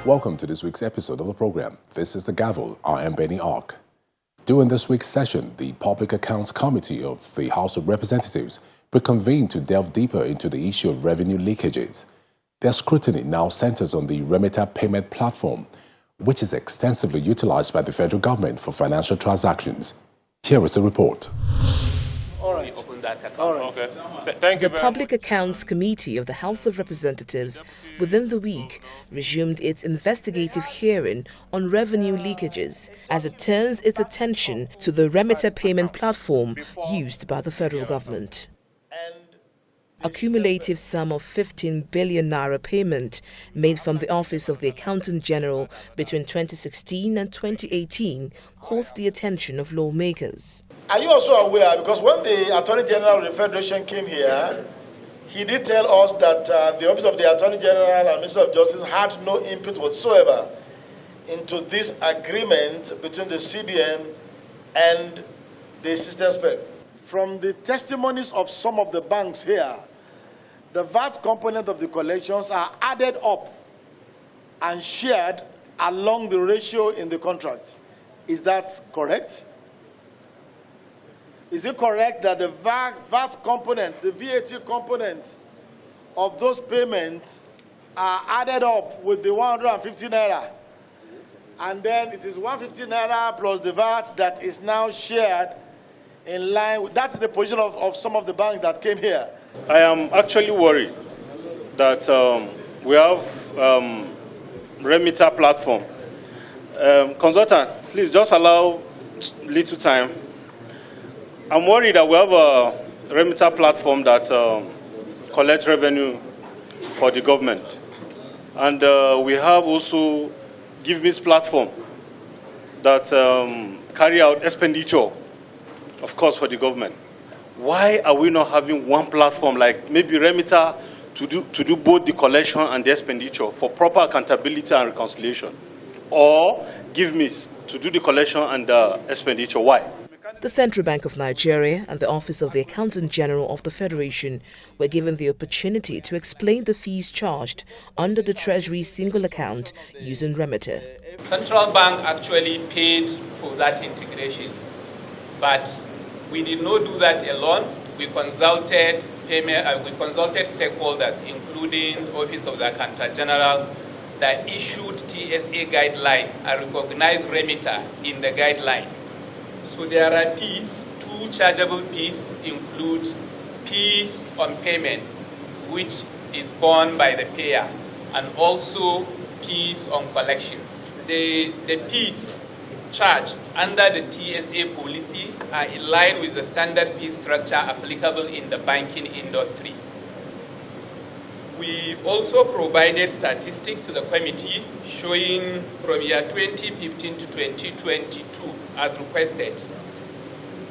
Welcome to this week's episode of the program. This is the Gavel. I am Benny Ark. During this week's session, the Public Accounts Committee of the House of Representatives reconvened to delve deeper into the issue of revenue leakages. Their scrutiny now centers on the remitter payment platform, which is extensively utilized by the federal government for financial transactions. Here is the report. The Public Accounts Committee of the House of Representatives within the week resumed its investigative hearing on revenue leakages as it turns its attention to the remitter payment platform used by the federal government. A cumulative sum of 15 billion naira payment made from the Office of the Accountant General between 2016 and 2018 caught the attention of lawmakers. Are you also aware, because when the Attorney General of the Federation came here, he did tell us that the Office of the Attorney General and Minister of Justice had no input whatsoever into this agreement between the CBN and the system spec. From the testimonies of some of the banks here, the VAT component of the collections are added up and shared along the ratio in the contract. Is that correct? Is it correct that the VAT component, the VAT component of those payments are added up with the 150 naira? And then it is 150 naira plus the VAT that is now shared in line with, that's the position of some of the banks that came here. I am actually worried that we have remitter platform. Consultant, please just allow little time. I'm worried that we have a remitter platform that collects revenue for the government. And we have also GiveMe's platform that carry out expenditure, of course, for the government. Why are we not having one platform like maybe remitter to do both the collection and the expenditure for proper accountability and reconciliation? Or GiveMe to do the collection and the expenditure? Why? The Central Bank of Nigeria and the Office of the Accountant General of the Federation were given the opportunity to explain the fees charged under the Treasury single account using remitter. Central Bank actually paid for that integration, but we did not do that alone. We consulted stakeholders, including Office of the Accountant General, that issued TSA guideline and recognized remitter in the guideline. So there are fees. Two chargeable fees include fees on payment, which is borne by the payer, and also fees on collections. The fees charged under the TSA policy are in line with the standard fee structure applicable in the banking industry. We also provided statistics to the committee showing from year 2015 to 2022, as requested,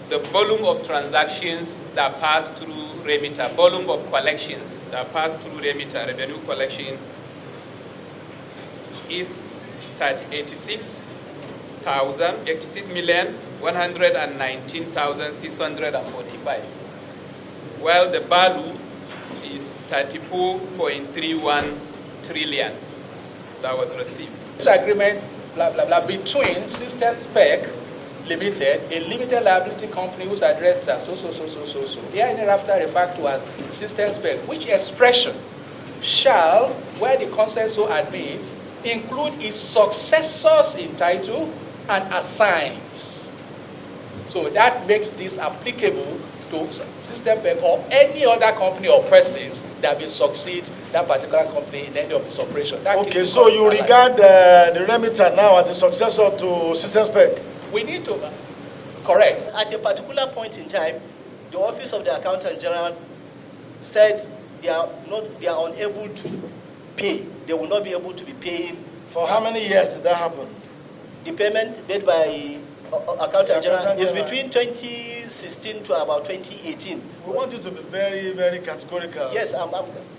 the volume of transactions that pass through remitter, volume of collections that pass through remitter, revenue collection, is 86,119,645, while the value is 34.31 trillion that was received. This agreement, between System Spec Limited, a limited liability company whose address is so. Here and thereafter referred to as System Spec, which expression shall, where the consent so admits, include its successors in title and assigns. So that makes this applicable to System Spec or any other company or persons that will succeed that particular company in any of its operation. Okay, so you regard the remitter now as a successor to System Spec? We need to correct. At a particular point in time, the Office of the Accountant General said they are unable to pay. They will not be able to be paying. For how many years did that happen? The payment made by Accountant General is between 2016 to about 2018. We want you to be very, very categorical. Yes, I'm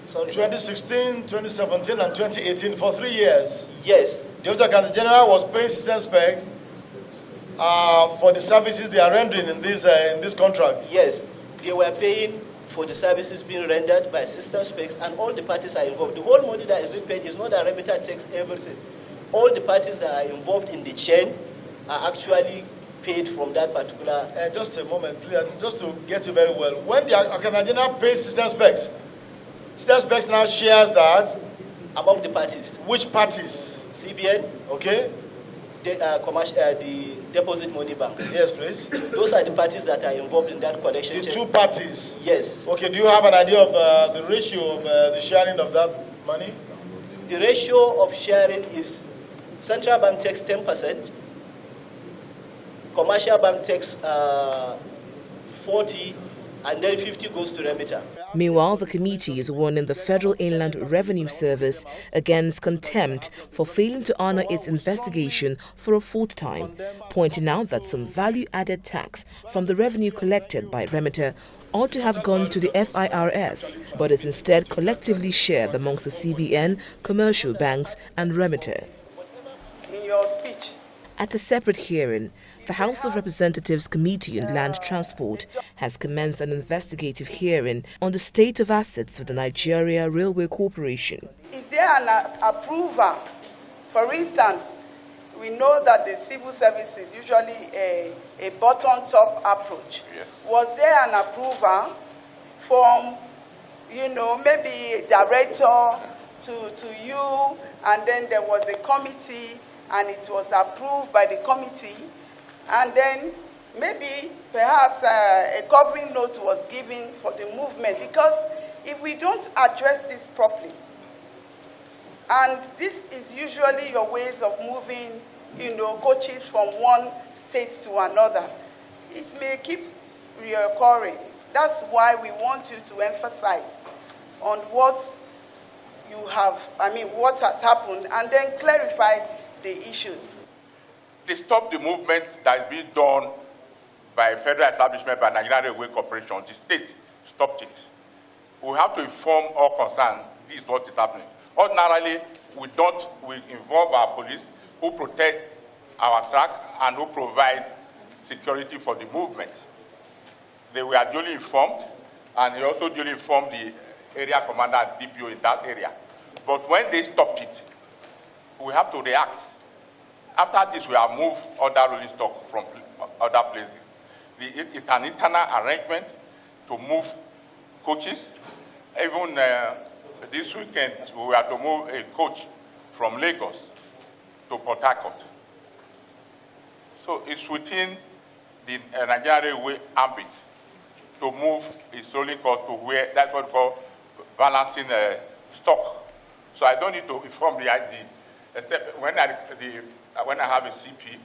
sorry. 2016, 2017, and 2018 for 3 years. Yes. The Office of the Accountant General was paying System Spec for the services they are rendering in this contract. Yes, they were paying for the services being rendered by System Specs, and all the parties are involved. The whole money that is being paid is not that remitter takes everything. all the parties that are involved in the chain are actually paid from that particular. Just a moment, please, just to get you very well. When the Nigeria pays system specs now shares that among the parties. Which parties? CBN. Okay. The deposit money banks. Yes, please. Those are the parties that are involved in that collection. The two parties. Yes. Okay. Do you have an idea of the ratio of the sharing of that money? The ratio of sharing is central bank takes 10%, commercial bank takes 40%, and then 50% goes to remitter. Meanwhile, the committee is warning the Federal Inland Revenue Service against contempt for failing to honor its investigation for a fourth time, pointing out that some value-added tax from the revenue collected by remitter ought to have gone to the FIRS, but is instead collectively shared amongst the CBN, commercial banks and remitter. In your speech, at a separate hearing, the House of Representatives Committee on Land Transport has commenced an investigative hearing on the state of assets of the Nigeria Railway Corporation. Is there an approval? For instance, we know that the civil service is usually a bottom-top approach. Yes. Was there an approval from, maybe a director to you, and then there was a committee, and it was approved by the committee, and then maybe perhaps a covering note was given for the movement? Because if we don't address this properly, and this is usually your ways of moving, coaches from one state to another, it may keep reoccurring. That's why we want you to emphasize on what you have, what has happened, and then clarify the issues. They stop the movement that is being done by federal establishment, by Nigerian Railway Corporation. The state stopped it. We have to inform all concerned this is what is happening. Ordinarily, we involve our police, who protect our track and who provide security for the movement. They were duly informed, and they also duly informed the area commander and DPO in that area. But when they stopped it, we have to react. After this, we have moved other rolling stock from other places. It's an internal arrangement to move coaches. Even this weekend, we have to move a coach from Lagos to Port Harcourt. So it's within the Nigerian Railway ambit to move its rolling cost to where that's what we call balancing stock. So I don't need to inform the IG, except when I have a CP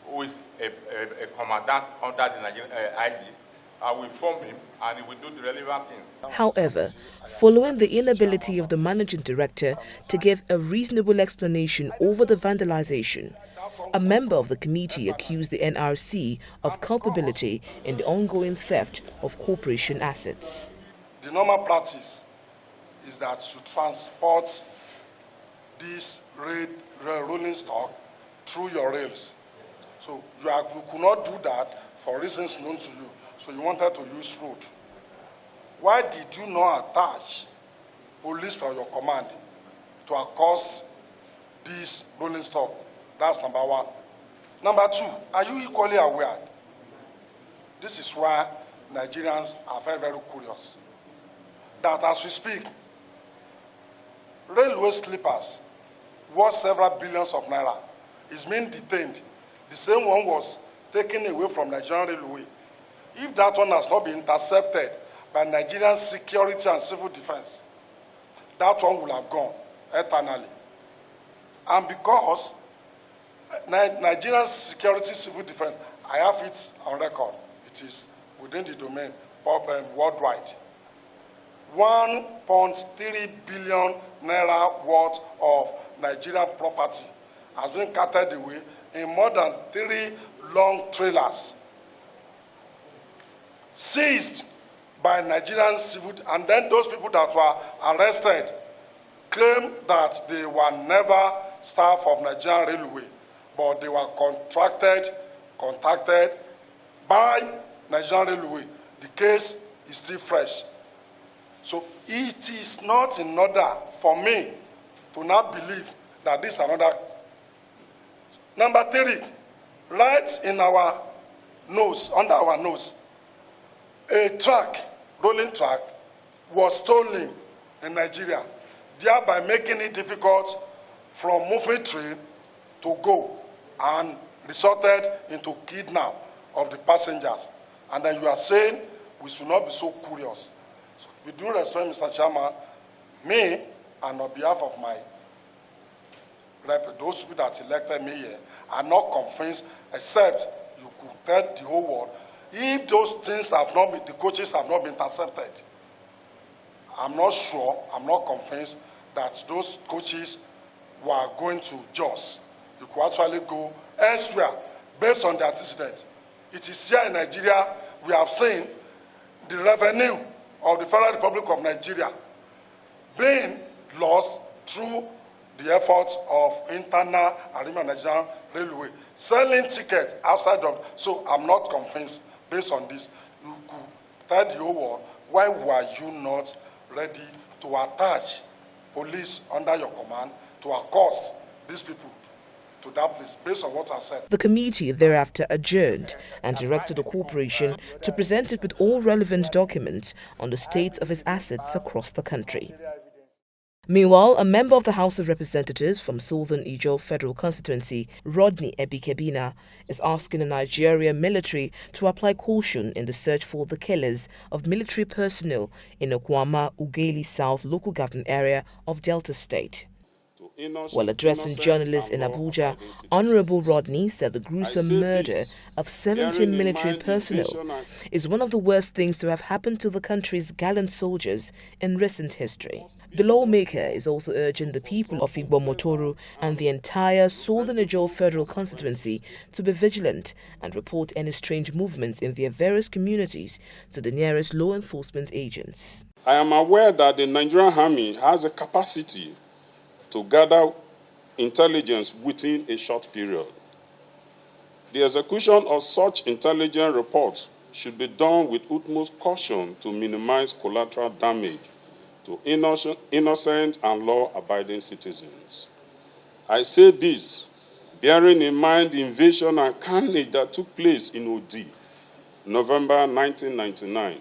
who is a commandant under the Nigerian IG, I will inform him and he will do the relevant things. However, following the inability of the managing director to give a reasonable explanation over the vandalization, a member of the committee accused the NRC of culpability in the ongoing theft of corporation assets. The normal practice is that to transport this rolling stock through your rails. So you could not do that for reasons known to you. So you wanted to use road. Why did you not attach police from your command to accost this rolling stock? That's number one. Number two, are you equally aware? This is why Nigerians are very, very curious. That as we speak, railway sleepers worth several billions of naira is being detained. The same one was taken away from Nigerian Railway. If that one has not been intercepted by Nigerian security and civil defense, that one will have gone eternally. And because Nigerian security civil defense, I have it on record, it is within the domain of worldwide. 1.3 billion naira worth of Nigerian property has been carted away in more than 3 long trailers seized by Nigerian civil, and then those people that were arrested claim that they were never staff of Nigerian Railway, but they were contacted by Nigerian Railway. The case is still fresh. So it is not in order for me to not believe that this is another Number 3, right in our nose, under our nose, a rolling track, was stolen in Nigeria, thereby making it difficult from moving train to go, and resulted into kidnap of the passengers. And then you are saying we should not be so curious. So with due respect, Mr. Chairman, me, and on behalf of my those people that elected me here, are not convinced, except you could tell the whole world, if those things have not been, the coaches have not been intercepted, I'm not sure, I'm not convinced that those coaches were going to Jos. You could actually go elsewhere based on the antecedent. It is here in Nigeria we have seen the revenue of the Federal Republic of Nigeria being lost through the efforts of internal Arima Nigerian Railway, selling tickets outside of. So I'm not convinced based on this. You could tell the whole world, why were you not ready to attach police under your command to accost these people to that place based on what I said? The committee thereafter adjourned and directed the corporation to present it with all relevant documents on the state of its assets across the country. Meanwhile, a member of the House of Representatives from Southern Ijaw Federal Constituency, Rodney Ebikebina, is asking the Nigerian military to apply caution in the search for the killers of military personnel in Okwama Ugeli South local government area of Delta State. While addressing journalists in Abuja, Honorable Rodney said the gruesome murder of 17 military personnel is one of the worst things to have happened to the country's gallant soldiers in recent history. The lawmaker is also urging the people of Igbo-Motoro and the entire Southern Ijaw Federal Constituency to be vigilant and report any strange movements in their various communities to the nearest law enforcement agents. I am aware that the Nigerian Army has a capacity to gather intelligence within a short period. The execution of such intelligence reports should be done with utmost caution to minimize collateral damage to innocent and law-abiding citizens. I say this, bearing in mind the invasion and carnage that took place in Odi, November 1999,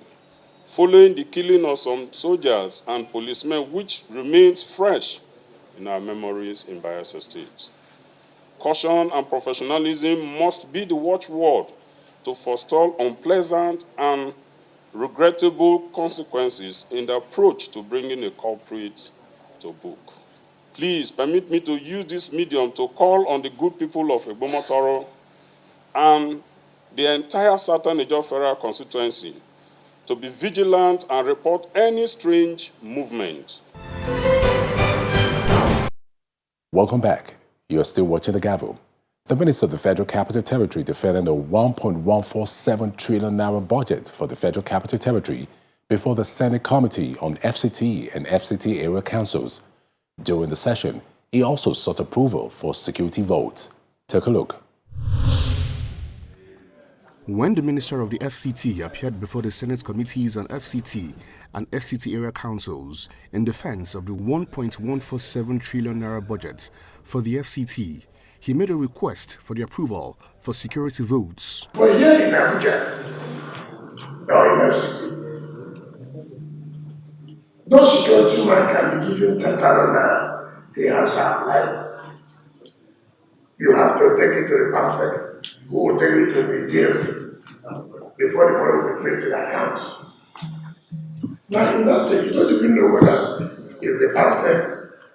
following the killing of some soldiers and policemen, which remains fresh in our memories in Bayelsa State. Caution and professionalism must be the watchword to forestall unpleasant and regrettable consequences in the approach to bringing a culprit to book. Please permit me to use this medium to call on the good people of Igbo-Motoro and the entire Southern Ijaw Federal constituency to be vigilant and report any strange movement. Welcome back. You are still watching The Gavel. The Minister of the Federal Capital Territory defended a 1.147 trillion naira budget for the Federal Capital Territory before the Senate Committee on FCT and FCT area councils. During the session, he also sought approval for security votes. Take a look. When the Minister of the FCT appeared before the Senate Committees on FCT and FCT area councils in defense of the 1.147 trillion naira budget for the FCT, he made a request for the approval for security votes. But here in Abuja, or in FCT, no security man can be given 10,000 naira. He has to apply. You have to take it to the council, who will take it to the DF before the money will be paid to the account. Now, in that case, you don't even know whether it's the council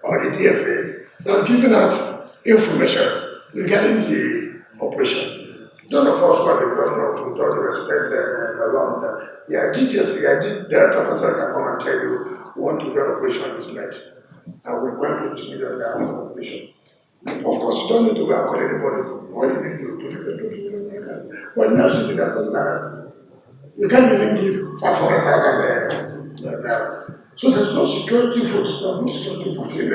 or the DFA that's giving out information regarding the operation. None of us want the governor with all the respect along that. Yeah, DJC, director of officer can come and tell you, we want to do an operation this night. And we're going to $50 million operation. Of course, you don't need to go and call anybody. What you need to do, but now you you can't even give 500,000 naira. So there's no security vote, no security vote in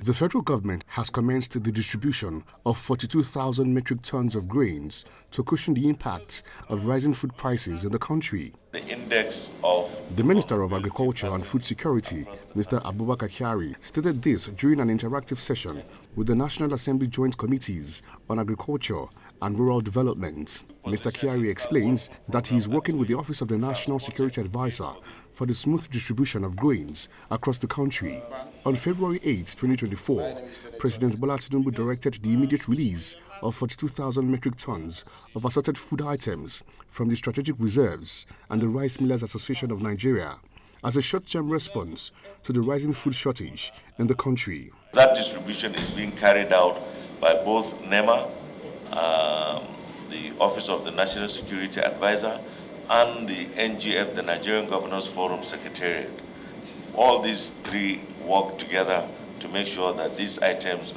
The federal government has commenced the distribution of 42,000 metric tons of grains to cushion the impacts of rising food prices in the country. The index of... The Minister of Agriculture and Food Security, Mr. Abubakar Kyari, stated this during an interactive session with the National Assembly Joint Committees on Agriculture and Rural Development. Mr. Kyari explains that he is working with the Office of the National Security Advisor for the smooth distribution of grains across the country. On February 8, 2024, President Bola Tinubu directed the immediate release of 42,000 metric tons of assorted food items from the strategic reserves and the Rice Millers Association of Nigeria as a short-term response to the rising food shortage in the country. That distribution is being carried out by both NEMA, the Office of the National Security Advisor, and the NGF, the Nigerian Governors Forum Secretariat. All these three work together to make sure that these items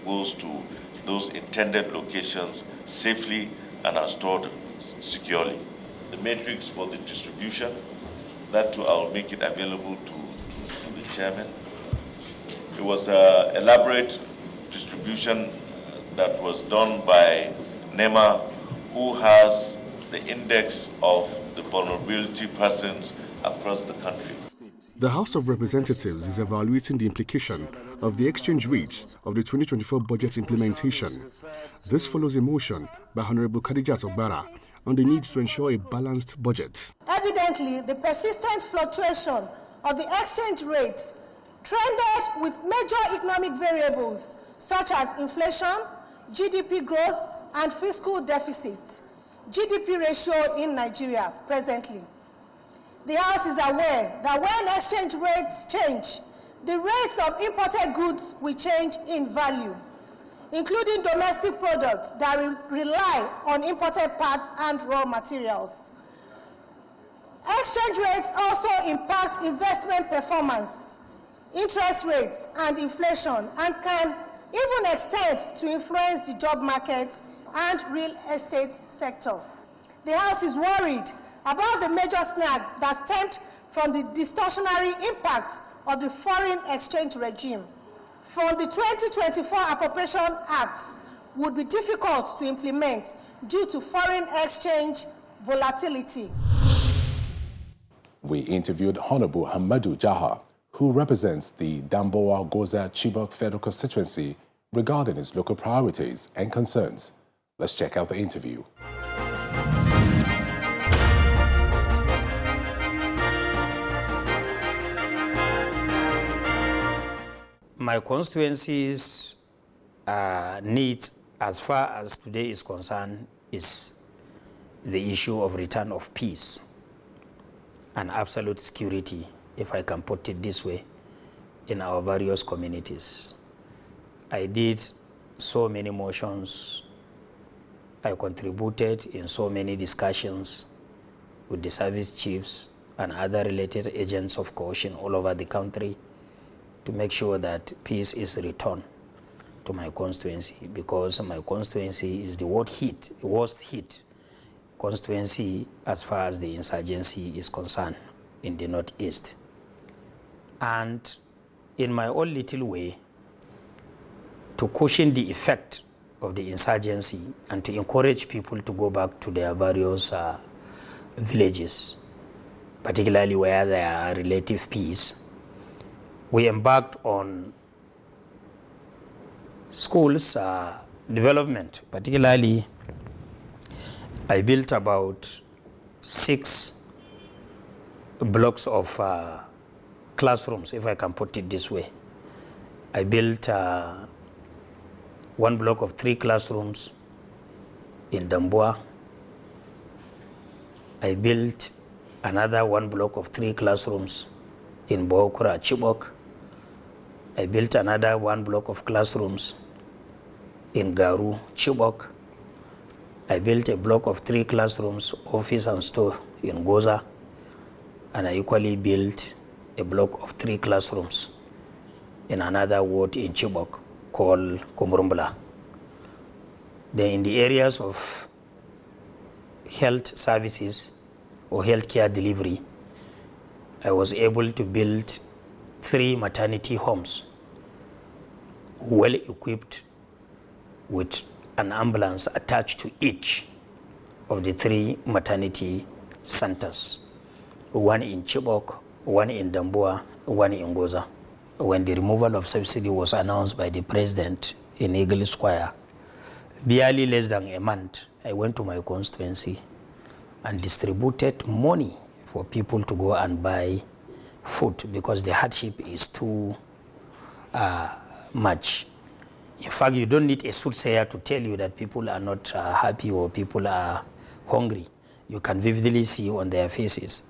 goes to those intended locations safely and are stored securely. The matrix for the distribution, that too I will make it available to the chairman. It was an elaborate distribution that was done by NEMA, who has the index of the vulnerability persons across the country. The House of Representatives is evaluating the implication of the exchange rates of the 2024 budget implementation. This follows a motion by Honorable Khadijat Ogbara on the need to ensure a balanced budget. Evidently, the persistent fluctuation of the exchange rate trended with major economic variables such as inflation, GDP growth, and fiscal deficit, GDP ratio in Nigeria presently. The House is aware that when exchange rates change, the rates of imported goods will change in value, including domestic products that rely on imported parts and raw materials. Exchange rates also impact investment performance, interest rates, and inflation, and can even extend to influence the job market and real estate sector. The House is worried about the major snag that stemmed from the distortionary impact of the foreign exchange regime. From the 2024 Appropriation Act would be difficult to implement due to foreign exchange volatility. We interviewed Honorable Hamadu Jaha, who represents the Damboa Goza Chibok Federal Constituency, regarding its local priorities and concerns. Let's check out the interview. My constituency's needs, as far as today is concerned, is the issue of return of peace and absolute security, if I can put it this way, in our various communities. I did so many motions. I contributed in so many discussions with the service chiefs and other related agents of cohesion all over the country to make sure that peace is returned to my constituency, because my constituency is the worst hit constituency as far as the insurgency is concerned in the Northeast. And in my own little way, to cushion the effect of the insurgency and to encourage people to go back to their various villages, particularly where there are relative peace, we embarked on schools development. Particularly, I built about 6 blocks of classrooms, if I can put it this way. I built 1 block of 3 classrooms in Damboa. I built another 1 block of 3 classrooms in Bohokura, Chibok. I built another 1 block of classrooms in Garu, Chibok. I built a block of 3 classrooms, office and store in Goza. And I equally built a block of 3 classrooms in another ward in Chibok called Kumurumbula. Then in the areas of health services or healthcare delivery, I was able to build 3 maternity homes, well equipped with an ambulance attached to each of the 3 maternity centers. one in Chibok, one in Damboa, one in Goza. When the removal of subsidy was announced by the president in Eagle Square, barely less than a month, I went to my constituency and distributed money for people to go and buy food because the hardship is too much. In fact, you don't need a soothsayer to tell you that people are not happy or people are hungry. You can vividly see on their faces.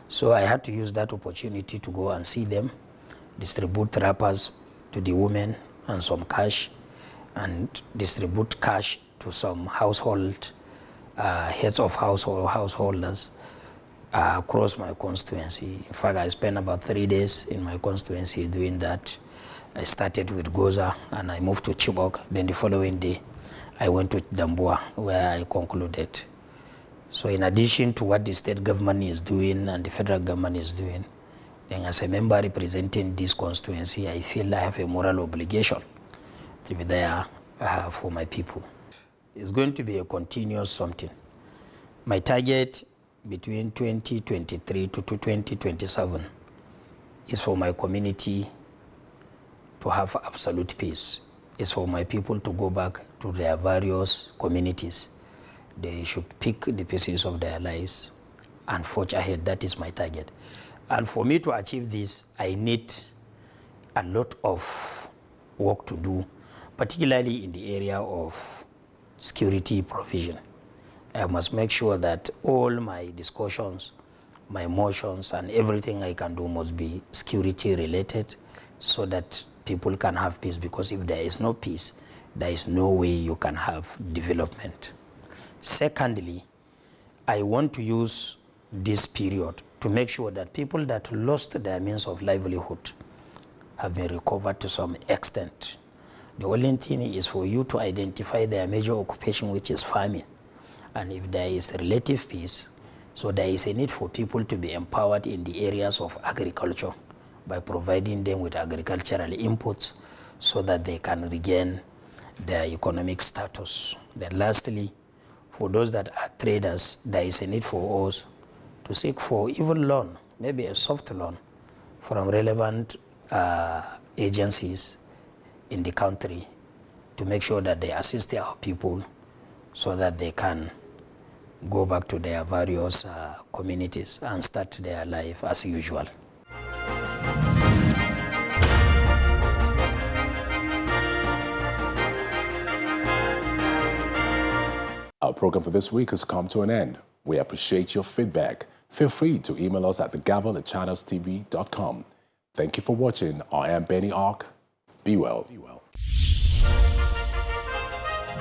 So I had to use that opportunity to go and see them, distribute wrappers to the women and some cash, and distribute cash to some household, heads of householders across my constituency. In fact, I spent about 3 days in my constituency doing that. I started with Goza and I moved to Chibok. Then the following day, I went to Damboa where I concluded. So in addition to what the state government is doing and the federal government is doing, then as a member representing this constituency, I feel I have a moral obligation to be there for my people. It's going to be a continuous something. My target between 2023 to 2027 is for my community to have absolute peace. It's for my people to go back to their various communities. They should pick the pieces of their lives and forge ahead. That is my target. And for me to achieve this, I need a lot of work to do, particularly in the area of security provision. I must make sure that all my discussions, my motions, and everything I can do must be security related so that people can have peace, because if there is no peace, there is no way you can have development. Secondly, I want to use this period to make sure that people that lost their means of livelihood have been recovered to some extent. The only thing is for you to identify their major occupation, which is farming. And if there is relative peace, so there is a need for people to be empowered in the areas of agriculture by providing them with agricultural inputs so that they can regain their economic status. Then lastly, for those that are traders, there is a need for us to seek for even loan, maybe a soft loan from relevant agencies in the country to make sure that they assist our people so that they can go back to their various communities and start their life as usual. Our program for this week has come to an end. We appreciate your feedback. Feel free to email us at thegavel@channelstv.com. Thank you for watching. I am Benny Ark. Be well.